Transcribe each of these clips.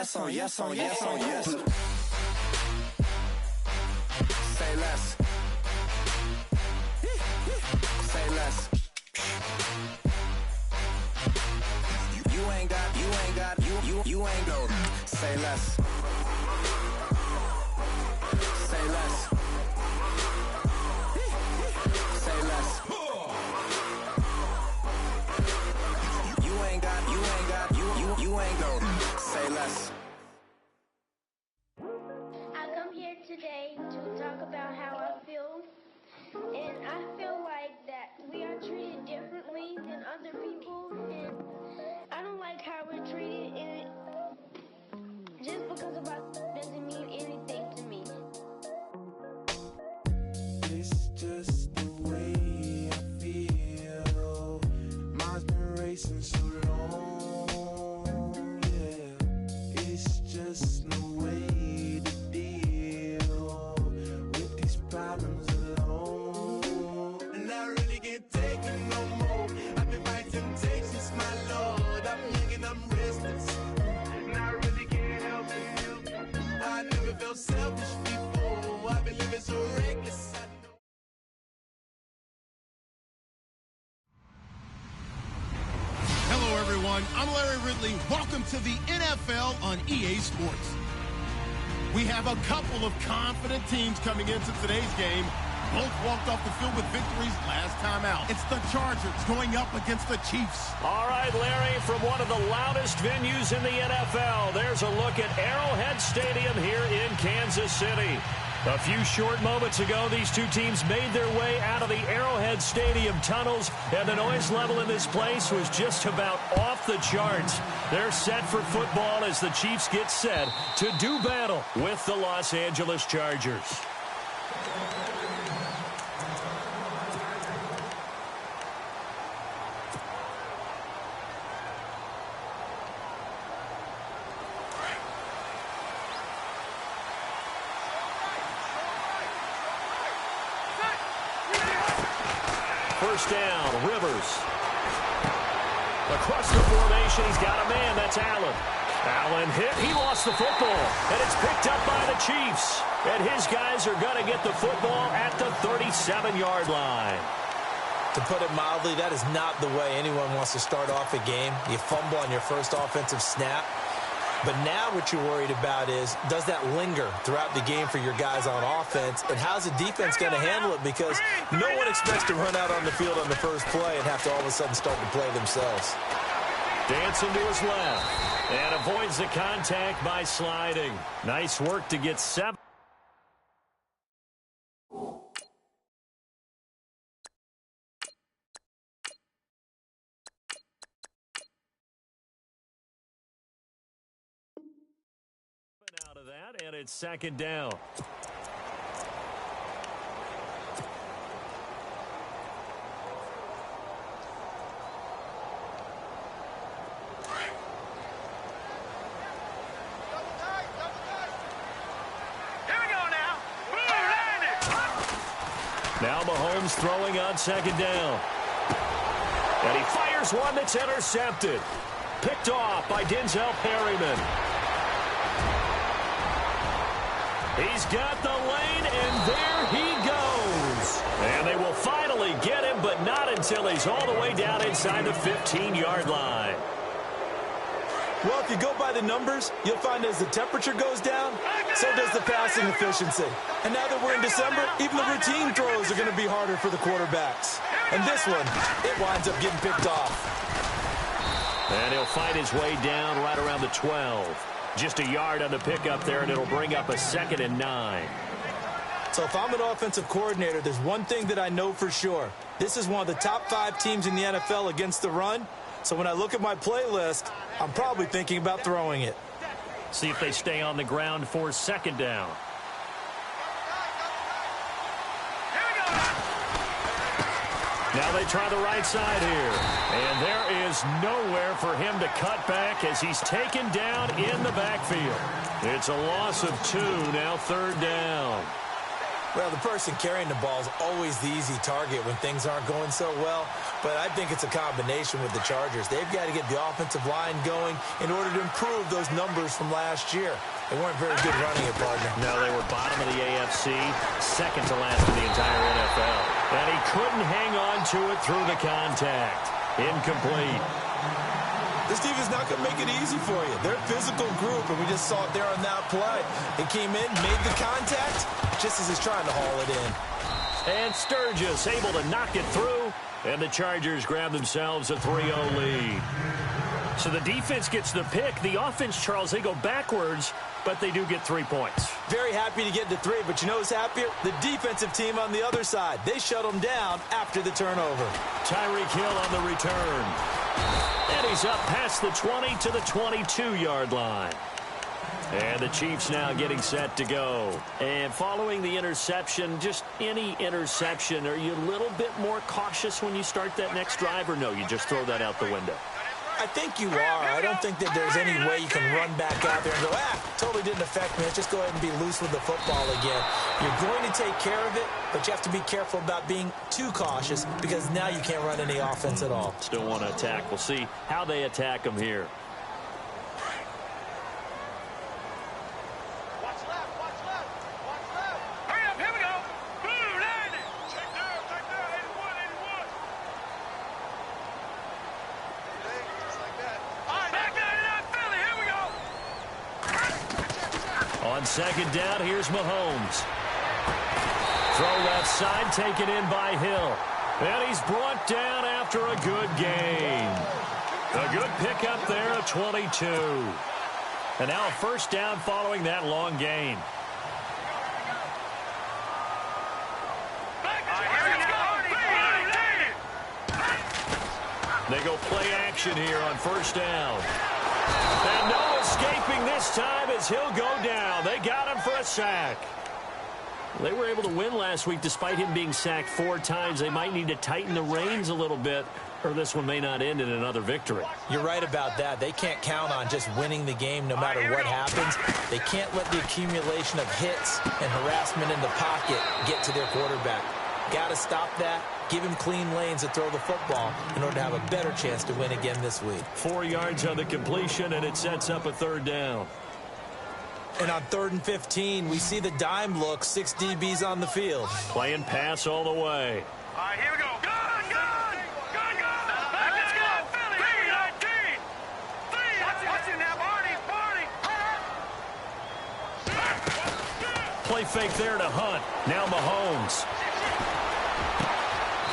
yes, oh yes, oh yes, oh yes. Say less. Say less. You ain't got, you ain't go. Say less. Say less. Say less. You ain't got, you ain't go. Say less. I come here today to talk about how I feel, and I feel like that we are treated differently than other people, and I don't like how we're treated, and just because of us doesn't mean anything to me. It's just the way I feel. Mine's been racing so long, yeah. It's just no way to deal with these problems alone. And I really can't take it no more. I've been fighting temptations, my Lord. I'm young and I'm restless, and I really can't help it. I never felt selfish before. I've been living so reckless. Hello, everyone. I'm Larry Ridley. Welcome to the NFL on EA Sports. We have a couple of confident teams coming into today's game. Both walked off the field with victories last time out. It's the Chargers going up against the Chiefs. All right, Larry, from one of the loudest venues in the NFL, there's a look at Arrowhead Stadium here in Kansas City. A few short moments ago, these two teams made their way out of the Arrowhead Stadium tunnels, and the noise level in this place was just about off the charts. They're set for football as the Chiefs get set to do battle with the Los Angeles Chargers. First down, Rivers. Across the formation, he's got a man. That's Allen. Allen hit. He lost the football, and it's picked up by the Chiefs. And his guys are going to get the football at the 37-yard line. To put it mildly, that is not the way anyone wants to start off a game. You fumble on your first offensive snap. But now what you're worried about is, does that linger throughout the game for your guys on offense? And how's the defense going to handle it? Because no one expects to run out on the field on the first play and have to all of a sudden start to play themselves. Dancing to his left. And avoids the contact by sliding. Nice work to get 7. Out of that, and it's second down. Now Mahomes throwing on second down. And he fires one that's intercepted. Picked off by Denzel Perryman. He's got the lane, and there he goes. And they will finally get him, but not until he's all the way down inside the 15-yard line. Well, if you go by the numbers, you'll find as the temperature goes down, so does the passing efficiency. And now that we're in December, even the routine throws are going to be harder for the quarterbacks. And this one, it winds up getting picked off. And he'll fight his way down right around the 12. Just a yard on the pickup there, and it'll bring up a 2nd and 9. So if I'm an offensive coordinator, there's one thing that I know for sure. This is one of the top 5 teams in the NFL against the run. So when I look at my playlist, I'm probably thinking about throwing it. See if they stay on the ground for second down. Now they try the right side here. And there is nowhere for him to cut back as he's taken down in the backfield. It's a loss of 2, now third down. Well, the person carrying the ball is always the easy target when things aren't going so well. But I think it's a combination with the Chargers. They've got to get the offensive line going in order to improve those numbers from last year. They weren't very good running it, partner. No, they were bottom of the AFC, second to last in the entire NFL. And he couldn't hang on to it through the contact. Incomplete. This defense is not going to make it easy for you. They're a physical group, and we just saw it there on that play. He came in, made the contact, just as he's trying to haul it in. And Sturgis able to knock it through, and the Chargers grab themselves a 3-0 lead. So the defense gets the pick. The offense, Charles, they go backwards, but they do get 3 points. Very happy to get to 3, but you know who's happier? The defensive team on the other side. They shut them down after the turnover. Tyreek Hill on the return. And he's up past the 20 to the 22-yard line. And the Chiefs now getting set to go. And following the interception, just any interception, are you a little bit more cautious when you start that next drive, or no, you just throw that out the window? I think you are. I don't think that there's any way you can run back out there and go, totally didn't affect me. Let's just go ahead and be loose with the football again. You're going to take care of it, but you have to be careful about being too cautious because now you can't run any offense at all. Still want to attack. We'll see how they attack them here. On second down, here's Mahomes. Throw left side, taken in by Hill. And he's brought down after a good gain. A good pickup there, a 22. And now a first down following that long gain. They go play action here on first down. And no escaping this time as he'll go down. They got him for a sack. They were able to win last week despite him being sacked 4 times. They might need to tighten the reins a little bit, or this one may not end in another victory. You're right about that. They can't count on just winning the game no matter what happens. They can't let the accumulation of hits and harassment in the pocket get to their quarterback. Got to stop that. Give him clean lanes to throw the football in order to have a better chance to win again this week. 4 yards on the completion, and it sets up a third down. And on 3rd and 15, we see the dime look, 6 DBs on the field. Playing pass all the way. All right, here we go. Gun! Let's go, Philly. 3-19. Watch it now, Barney. Play fake there to Hunt. Now Mahomes.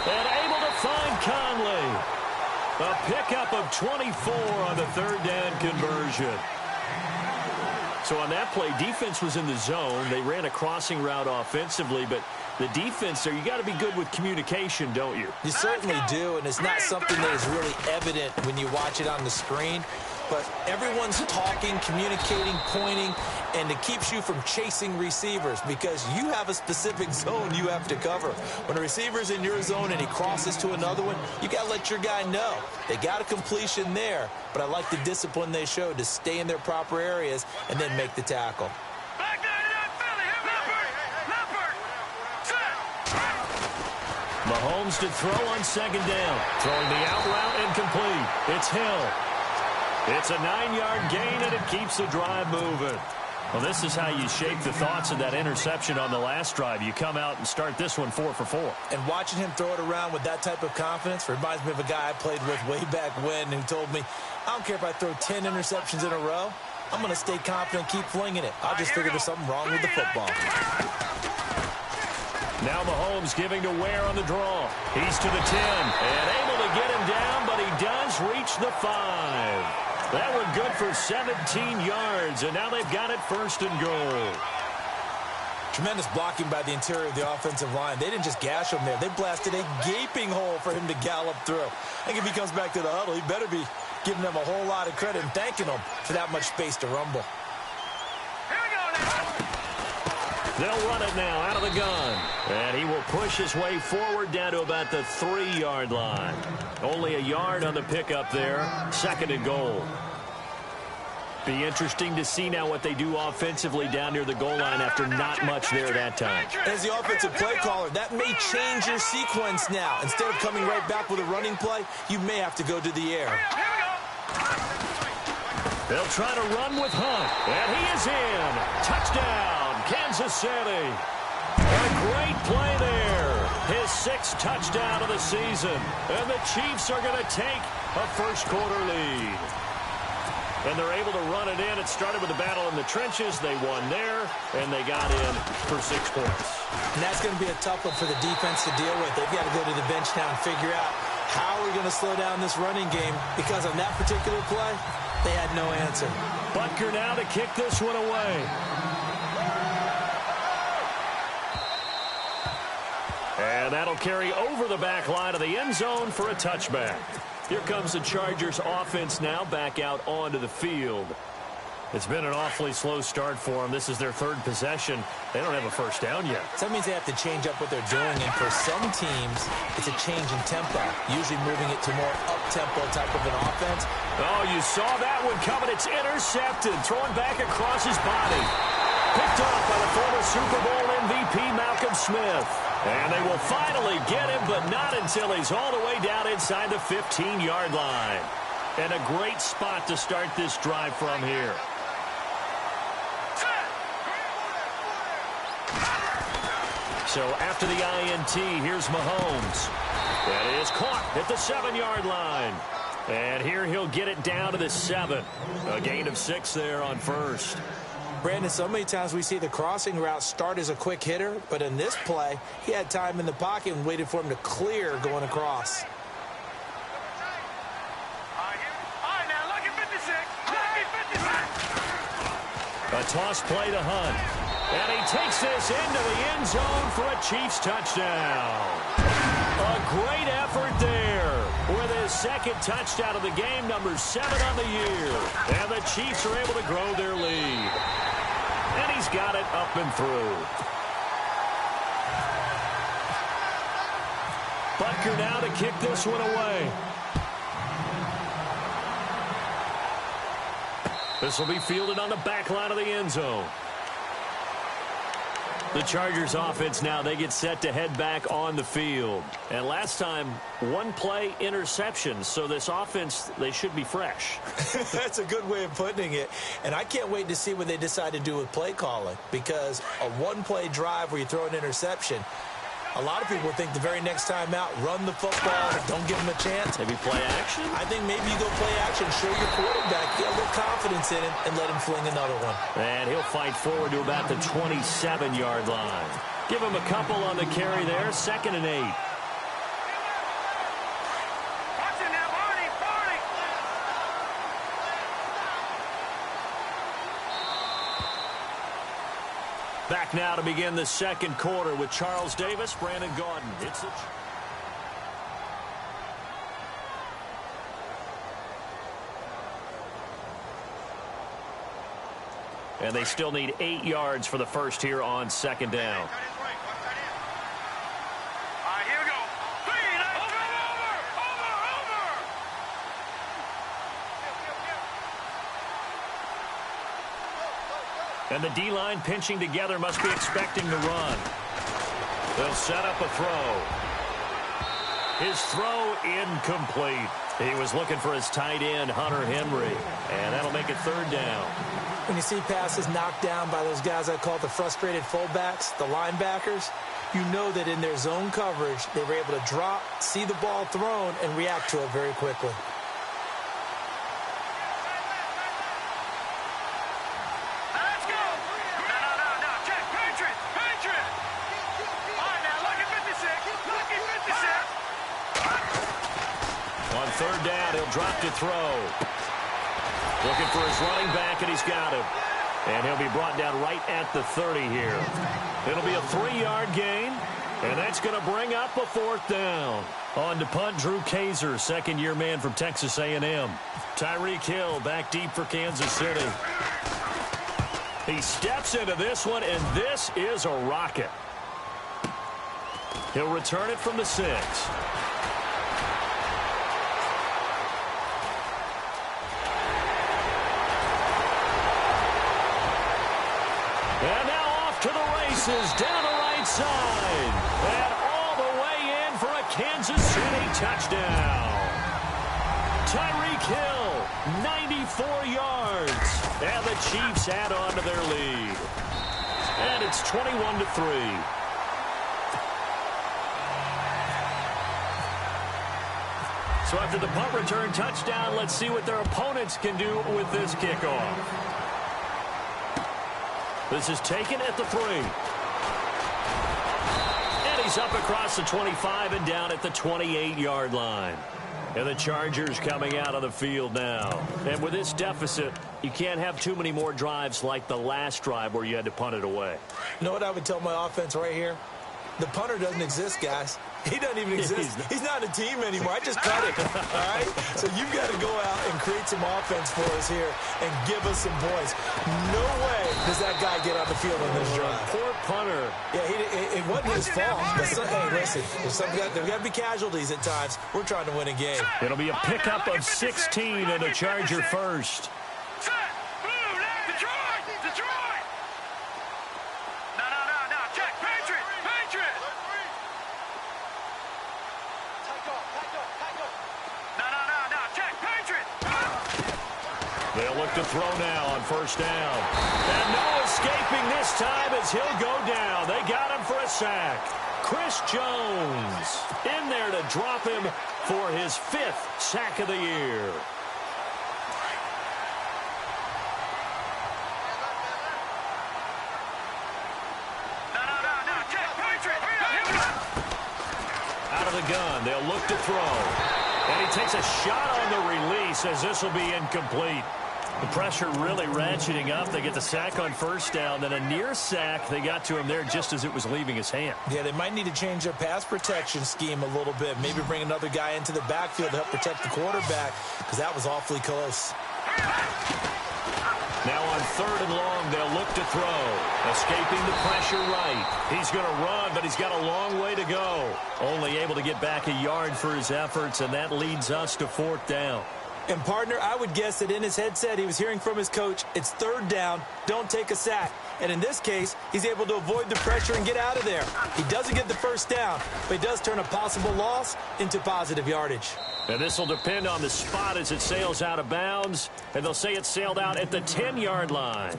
And able to find Conley. A pickup of 24 on the third down conversion. So on that play, defense was in the zone. They ran a crossing route offensively, but the defense there, you got to be good with communication, don't you? You certainly do, and it's not something that is really evident when you watch it on the screen. But everyone's talking, communicating, pointing, and it keeps you from chasing receivers because you have a specific zone you have to cover. When a receiver's in your zone and he crosses to another one, you got to let your guy know. They got a completion there, but I like the discipline they showed to stay in their proper areas and then make the tackle. Mahomes to throw on second down. Throwing the out route incomplete. It's Hill. It's a 9-yard gain, and it keeps the drive moving. Well, this is how you shape the thoughts of that interception on the last drive. You come out and start this one 4 for 4. And watching him throw it around with that type of confidence reminds me of a guy I played with way back when who told me, I don't care if I throw 10 interceptions in a row. I'm going to stay confident and keep flinging it. I'll just figure there's something wrong with the football. Now Mahomes giving to Ware on the draw. He's to the 10 and able to get him down, but he does reach the 5. That one good for 17 yards, and now they've got it first and goal. Tremendous blocking by the interior of the offensive line. They didn't just gash him there. They blasted a gaping hole for him to gallop through. I think if he comes back to the huddle, he better be giving them a whole lot of credit and thanking them for that much space to rumble. They'll run it now out of the gun. And he will push his way forward down to about the 3-yard line. Only a yard on the pickup there. Second and goal. Be interesting to see now what they do offensively down near the goal line after not much there that time. As the offensive play caller, that may change your sequence now. Instead of coming right back with a running play, you may have to go to the air. They'll try to run with Hunt, and he is in. Touchdown, Kansas City. A great play there. His 6th touchdown of the season. And the Chiefs are going to take a first-quarter lead. And they're able to run it in. It started with a battle in the trenches. They won there, and they got in for 6 points. And that's going to be a tough one for the defense to deal with. They've got to go to the bench now and figure out how we're going to slow down this running game, because on that particular play, they had no answer. Butker now to kick this one away. And that'll carry over the back line of the end zone for a touchback. Here comes the Chargers offense now back out onto the field. It's been an awfully slow start for them. This is their 3rd possession. They don't have a first down yet. So that means they have to change up what they're doing, and for some teams, it's a change in tempo, usually moving it to more up-tempo type of an offense. Oh, you saw that one coming. It's intercepted, thrown back across his body. Picked off by the former Super Bowl MVP Malcolm Smith. And they will finally get him, but not until he's all the way down inside the 15-yard line. And a great spot to start this drive from here. So after the INT, here's Mahomes. That is caught at the 7-yard line. And here he'll get it down to the 7. A gain of 6 there on first. Brandon, so many times we see the crossing route start as a quick hitter, but in this play, he had time in the pocket and waited for him to clear going across. A toss play to Hunt. And he takes this into the end zone for a Chiefs touchdown. A great effort there with his 2nd touchdown of the game, number 7 on the year. And the Chiefs are able to grow their lead. And he's got it up and through. Butker now to kick this one away. This will be fielded on the back line of the end zone. The Chargers offense now, they get set to head back on the field. And last time, 1 play interception. So this offense, they should be fresh. That's a good way of putting it. And I can't wait to see what they decide to do with play calling. Because a 1-play drive where you throw an interception, a lot of people think the very next time out, run the football, don't give them a chance. Maybe play action? I think maybe you go play action, show your quarterback, get a little confidence in it, and let him fling another one. And he'll fight forward to about the 27-yard line. Give him a couple on the carry there, 2nd and 8. Back now to begin the 2nd quarter with Charles Davis, Brandon Gaudin. It's a... And they still need 8 yards for the first here on 2nd down. And the D-line pinching together, must be expecting to run. They'll set up a throw. His throw incomplete. He was looking for his tight end, Hunter Henry. And that'll make it 3rd down. When you see passes knocked down by those guys I call the frustrated fullbacks, the linebackers, you know that in their zone coverage, they were able to drop, see the ball thrown, and react to it very quickly. Drop to throw. Looking for his running back, and he's got him. And he'll be brought down right at the 30 here. It'll be a 3-yard gain, and that's going to bring up a 4th down. On to punt, Drew Kaiser, 2nd-year man from Texas A&M. Tyreek Hill back deep for Kansas City. He steps into this one, and this is a rocket. He'll return it from the 6. bounces down the right side. And all the way in for a Kansas City touchdown. Tyreek Hill, 94 yards. And the Chiefs add on to their lead. And it's 21-3. So after the punt return touchdown, let's see what their opponents can do with this kickoff. This is taken at the 3. And he's up across the 25 and down at the 28-yard line. And the Chargers coming out of the field now. And with this deficit, you can't have too many more drives like the last drive where you had to punt it away. You know what I would tell my offense right here? The punter doesn't exist, guys. He doesn't even exist. He's not a team anymore. I just cut it, all right? So you've got to go out and create some offense for us here and give us some points. No way does that guy get on the field on this drive. Poor punter. Yeah, it wasn't his fault. But hey, listen, there's got to be casualties at times. We're trying to win a game. It'll be a pickup of 16 and a Charger first. Detroit! No, check, Patriot! No, check, Patriot! They'll look to throw now on first down. And no escaping this time as he'll go down. They got him for a sack. Chris Jones in there to drop him for his 5th sack of the year. No, check, Patriot! Out of the gun, they'll look to throw. And he takes a shot on the release as this will be incomplete. The pressure really ratcheting up. They get the sack on first down, then a near sack. They got to him there just as it was leaving his hand. Yeah, they might need to change their pass protection scheme a little bit. Maybe bring another guy into the backfield to help protect the quarterback, because that was awfully close. Now on 3rd and long, they'll look to throw. Escaping the pressure right. He's going to run, but he's got a long way to go. Only able to get back a yard for his efforts, and that leads us to 4th down. And, partner, I would guess that in his headset he was hearing from his coach, it's 3rd down, don't take a sack. And in this case, he's able to avoid the pressure and get out of there. He doesn't get the first down, but he does turn a possible loss into positive yardage. And this will depend on the spot as it sails out of bounds. And they'll say it sailed out at the 10-yard line.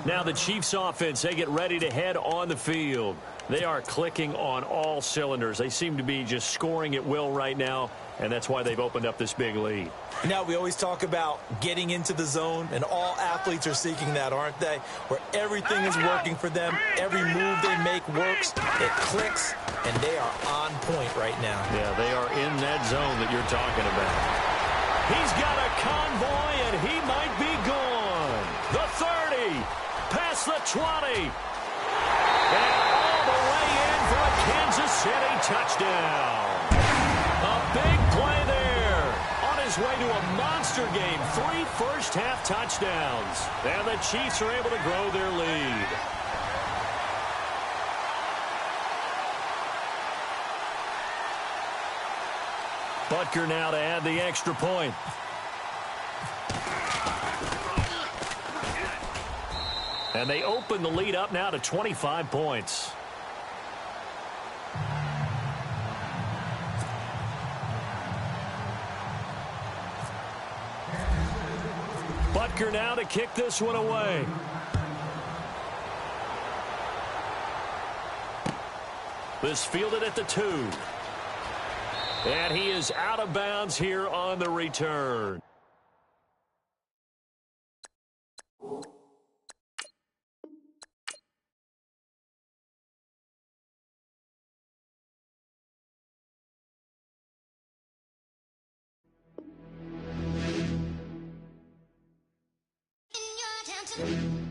Now the Chiefs offense, they get ready to head on the field. They are clicking on all cylinders. They seem to be just scoring at will right now, and that's why they've opened up this big lead. Now, we always talk about getting into the zone, and all athletes are seeking that, aren't they? Where everything is working for them, every move they make works, it clicks, and they are on point right now. Yeah, they are in that zone that you're talking about. He's got a convoy, and he might be gone. The 30, past the 20, and all the way in for a Kansas City touchdown. A big play there. On his way to a monster game, 3 first-half touchdowns. And the Chiefs are able to grow their lead. Butker now to add the extra point. And they open the lead up now to 25 points. Butker now to kick this one away. This fielded at the 2. And he is out of bounds here on the return. In your attention.